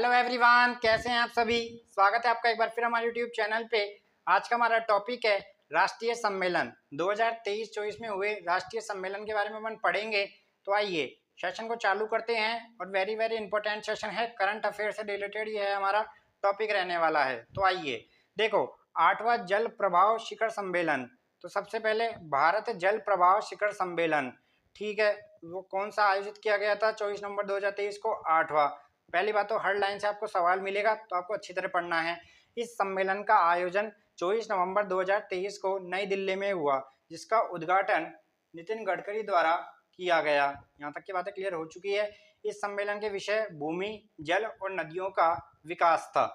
Hello everyone, कैसे हैं आप सभी। स्वागत है आपका एक बार फिर हमारे यूट्यूब चैनल पे। आज का हमारा टॉपिक है राष्ट्रीय सम्मेलन 2023-24 में हुए राष्ट्रीय सम्मेलन के बारे में अपन पढ़ेंगे। तो आइए सेशन को चालू करते हैं और वेरी वेरी इंपॉर्टेंट सेशन है, करंट अफेयर से रिलेटेड ये है हमारा टॉपिक रहने वाला है। तो आइए देखो, 8वां जल प्रभाव शिखर सम्मेलन। तो सबसे पहले भारत जल प्रभाव शिखर सम्मेलन, ठीक है, वो कौन सा आयोजित किया गया था 24 नवंबर 2023 को। 8वां। पहली बात तो हर लाइन से आपको सवाल मिलेगा, तो आपको अच्छी तरह पढ़ना है। इस सम्मेलन का आयोजन 24 नवंबर 2023 को नई दिल्ली में हुआ, जिसका उद्घाटन नितिन गडकरी द्वारा किया गया। यहाँ तक की बातें क्लियर हो चुकी है। इस सम्मेलन के विषय भूमि, जल और नदियों का विकास था।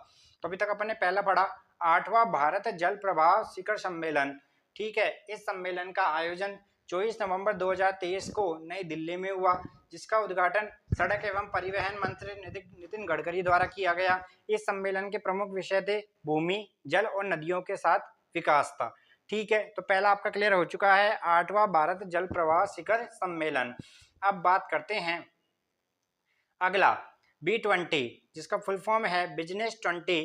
तो अभी तक अपन ने पहला पढ़ा 8वां भारत जल प्रवाह शिखर सम्मेलन, ठीक है। इस सम्मेलन का आयोजन 24 नवंबर 2023 को नई दिल्ली में हुआ, जिसका उद्घाटन सड़क एवं परिवहन मंत्री नितिन गडकरी द्वारा किया गया। इस सम्मेलन के प्रमुख विषय थे भूमि, जल और नदियों के साथ विकास था, ठीक है। तो पहला आपका क्लियर हो चुका है, 8वां भारत जल प्रवाह शिखर सम्मेलन। अब बात करते हैं अगला B20, जिसका फुल फॉर्म है बिजनेस 20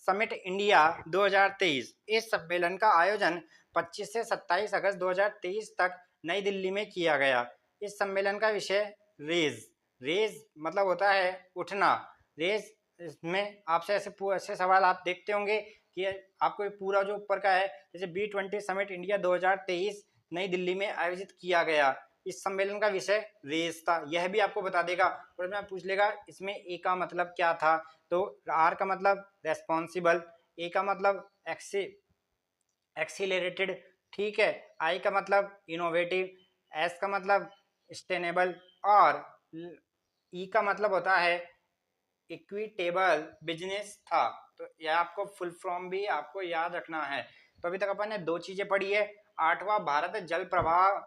समिट इंडिया 2023। इस सम्मेलन का आयोजन 25 से 27 अगस्त 2023 तक नई दिल्ली में किया गया। इस सम्मेलन का विषय रेज मतलब होता है उठना। रेज में आपसे ऐसे सवाल आप देखते होंगे कि आपको ये पूरा जो ऊपर का है, जैसे B20 समिट इंडिया 2023 नई दिल्ली में आयोजित किया गया। इस सम्मेलन का विषय रेस था, यह भी आपको बता देगा। और इसमें पूछ लेगा इसमें ए का मतलब क्या था, तो आर का मतलब रेस्पॉन्सिबल, ए का मतलब एक्सीलरेटेड, ठीक है, आई का मतलब इनोवेटिव, एस का मतलब सस्टेनेबल और ई का मतलब होता है इक्विटेबल बिजनेस था। तो यह आपको फुल फॉर्म भी आपको याद रखना है। तो अभी तक अपन ने दो चीजें पढ़ी है। 8वां भारत जल प्रवाह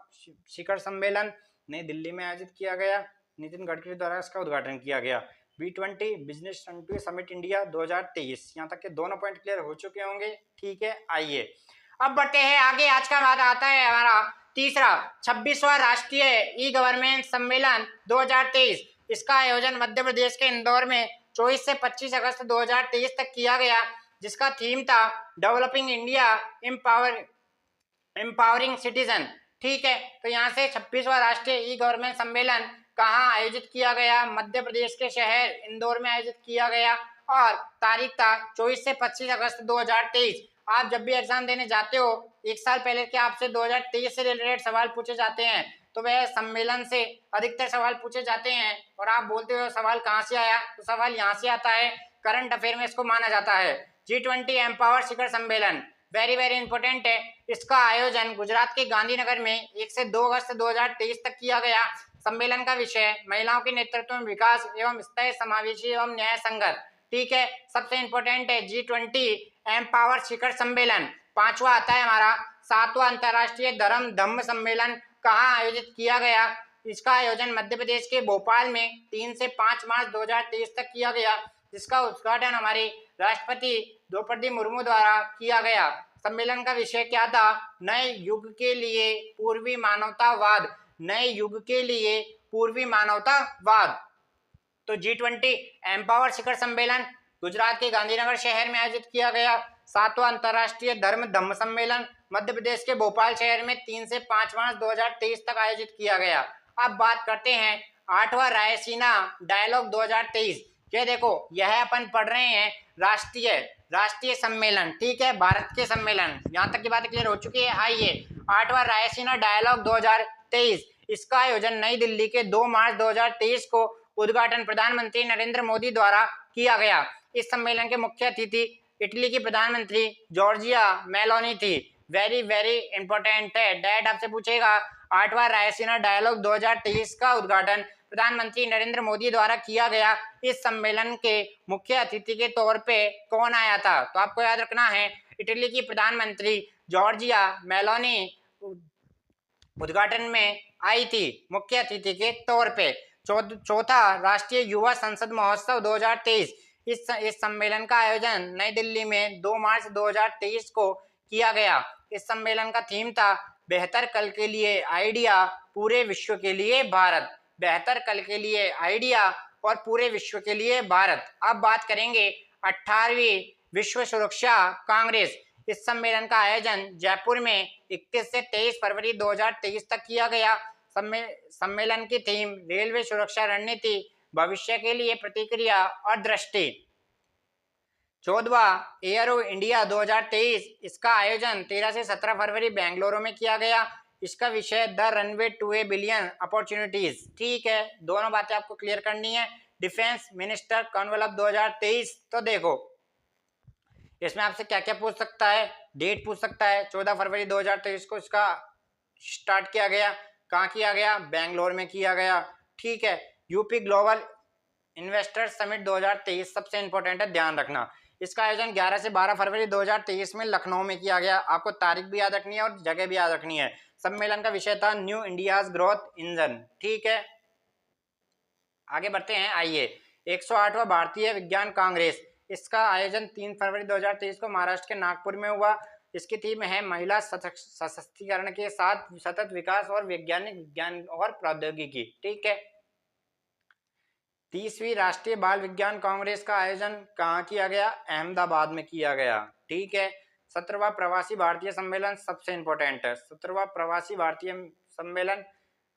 शिखर सम्मेलन नई दिल्ली में आयोजित किया गया, नितिन गडकरी द्वारा इसका उद्घाटन किया गया। B20 बिजनेस 20 समिट इंडिया 2023, यहाँ तक के दोनों पॉइंट क्लियर हो चुके होंगे, ठीक है। आइए अब बढ़ते हैं आगे। आज का बात आता है हमारा तीसरा 26वां राष्ट्रीय ई गवर्नेंस सम्मेलन 2023। इसका आयोजन मध्य प्रदेश के इंदौर में 24 से 25 अगस्त 2023 तक किया गया, जिसका थीम था डेवलपिंग इंडिया एम्पावरिंग सिटीजन, ठीक है। तो यहाँ से 26वां राष्ट्रीय ई गवर्नेंस सम्मेलन कहाँ आयोजित किया गया, मध्य प्रदेश के शहर इंदौर में आयोजित किया गया और तारीख था 24 से 25 अगस्त 2023। आप जब भी एग्जाम देने जाते हो, एक साल पहले के आपसे 2023 से रिलेटेड सवाल पूछे जाते हैं, तो वह सम्मेलन से अधिकतर सवाल पूछे जाते हैं। और आप बोलते हो सवाल कहाँ से आया, तो सवाल यहाँ से आता है, करंट अफेयर में इसको माना जाता है। G20 एम्पावर शिखर सम्मेलन वेरी वेरी इंपॉर्टेंट है। इसका आयोजन गुजरात के गांधीनगर में 1 से 2 अगस्त 2023 तक किया गया। सम्मेलन का विषय महिलाओं के नेतृत्व में विकास एवं स्थायी समावेशी एवं न्याय संगत, ठीक है। सबसे इंपॉर्टेंट है G20 एम्पावर शिखर सम्मेलन। पांचवा आता है हमारा 7वां अंतर्राष्ट्रीय धम्म सम्मेलन कहाँ आयोजित किया गया। इसका आयोजन मध्य प्रदेश के भोपाल में 3 से 5 मार्च 2023 तक किया गया, जिसका उद्घाटन हमारे राष्ट्रपति द्रौपदी मुर्मू द्वारा किया गया। सम्मेलन का विषय क्या था, नए युग के लिए पूर्वी मानवतावाद, नए युग के लिए पूर्वी मानवतावाद। तो G20 एम्पावर शिखर सम्मेलन गुजरात के गांधीनगर शहर में आयोजित किया गया। 7वां अंतर्राष्ट्रीय धम्म सम्मेलन मध्य प्रदेश के भोपाल शहर में 3 से 5 मार्च 2023 तक आयोजित किया गया। अब बात करते हैं 8वां रायसीना डायलॉग 2023। ये देखो, यह अपन पढ़ रहे हैं राष्ट्रीय सम्मेलन, ठीक है, भारत के सम्मेलन। यहाँ तक की बात क्लियर हो चुकी है। आइए 8वां रायसीना डायलॉग 2023, इसका आयोजन नई दिल्ली के 2 मार्च 2023 को उद्घाटन प्रधानमंत्री नरेंद्र मोदी द्वारा किया गया। इस सम्मेलन के मुख्य अतिथि इटली की प्रधानमंत्री जॉर्जिया मेलोनी थी। वेरी वेरी इंपॉर्टेंट है, डैट आपसे पूछेगा 8वां रायसीना डायलॉग 2023 का उद्घाटन प्रधानमंत्री नरेंद्र मोदी द्वारा किया गया। इस सम्मेलन के मुख्य अतिथि के तौर पे कौन आया था, तो आपको याद रखना है इटली की प्रधानमंत्री जॉर्जिया मेलोनी उद्घाटन में आई थी मुख्य अतिथि के तौर पे। चौथा राष्ट्रीय युवा संसद महोत्सव 2023। इस सम्मेलन का आयोजन नई दिल्ली में 2 मार्च 2023 को किया गया। इस सम्मेलन का थीम था बेहतर कल के लिए आइडिया, पूरे विश्व के लिए भारत। बेहतर कल के लिए आइडिया, और पूरे विश्व के लिए भारत। अब बात करेंगे 18वीं विश्व सुरक्षा कांग्रेस। इस सम्मेलन का आयोजन जयपुर में 21 से 23 फरवरी 2023 तक किया गया। सम्मेलन की थीम रेलवे सुरक्षा रणनीति, भविष्य के लिए प्रतिक्रिया और दृष्टि। 14वां एयरो इंडिया 2023, इसका आयोजन 13 से 17 फरवरी बेंगलुरु में किया गया। इसका विषय the runway to a billion opportunities. ठीक है, दोनों बातें आपको क्लियर करनी है। डिफेंस मिनिस्टर कॉन्क्लेव 2023, तो देखो इसमें आपसे क्या क्या पूछ सकता है, डेट पूछ सकता है। 14 फरवरी 2023 को इसका स्टार्ट किया गया। कहाँ किया गया? बेंगलोर में किया गया। ठीक है, यूपी ग्लोबल इन्वेस्टर समिट 2023 सबसे इंपॉर्टेंट है, ध्यान रखना। इसका आयोजन 11 से 12 फरवरी 2023 में लखनऊ में किया गया। आपको तारीख भी याद रखनी है और जगह भी याद रखनी है। सम्मेलन का विषय था न्यू इंडियाज ग्रोथ इंजन। ठीक है, आगे बढ़ते हैं। आइए, 108वां भारतीय विज्ञान कांग्रेस, इसका आयोजन 3 फरवरी 2023 को महाराष्ट्र के नागपुर में हुआ। इसकी थीम है महिला सशक्तिकरण के साथ सतत विकास और वैज्ञानिक विज्ञान और प्रौद्योगिकी। ठीक है, 30वीं राष्ट्रीय बाल विज्ञान कांग्रेस का आयोजन कहाँ किया गया? अहमदाबाद में किया गया। ठीक है, 17वां प्रवासी भारतीय सम्मेलन सबसे इंपॉर्टेंट है। 17वां प्रवासी भारतीय सम्मेलन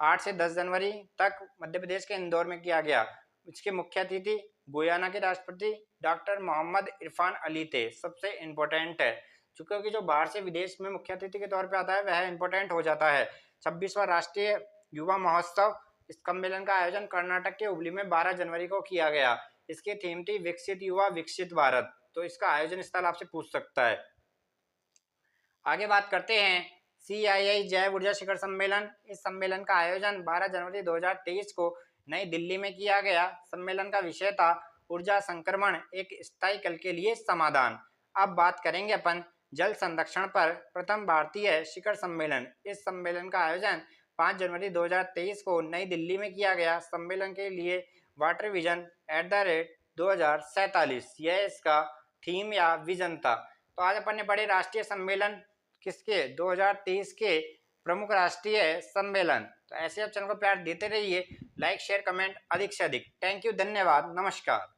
8 से 10 जनवरी तक मध्य प्रदेश के इंदौर में किया गया। इसके मुख्य अतिथि गुयाना के राष्ट्रपति डॉक्टर मोहम्मद इरफान अली थे। सबसे इंपॉर्टेंट है, क्योंकि जो बाहर से विदेश में मुख्य अतिथि के तौर पे आता है वह इंपॉर्टेंट हो जाता है। 26वां राष्ट्रीय युवा महोत्सव, इस सम्मेलन का आयोजन कर्नाटक के हुबली में 12 जनवरी को किया गया। इसकी थीम थी विकसित युवा विकसित भारत। तो इसका आयोजन स्थल आपसे पूछ सकता है। आगे बात करते हैं CII जैव ऊर्जा शिखर सम्मेलन। इस सम्मेलन का आयोजन 12 जनवरी 2023 को नई दिल्ली में किया गया। सम्मेलन का विषय था ऊर्जा संक्रमण, एक स्थायी कल के लिए समाधान। अब बात करेंगे अपन जल संरक्षण पर। प्रथम भारतीय शिखर सम्मेलन, इस सम्मेलन का आयोजन 5 जनवरी 2023 को नई दिल्ली में किया गया। सम्मेलन के लिए वाटर विजन @2047, यह इसका थीम या विजन था। तो आज अपन ने पढ़े राष्ट्रीय सम्मेलन किसके? 2023 के प्रमुख राष्ट्रीय सम्मेलन। तो ऐसे आप चैनल को प्यार देते रहिए, लाइक शेयर कमेंट अधिक से अधिक। थैंक यू, धन्यवाद, नमस्कार।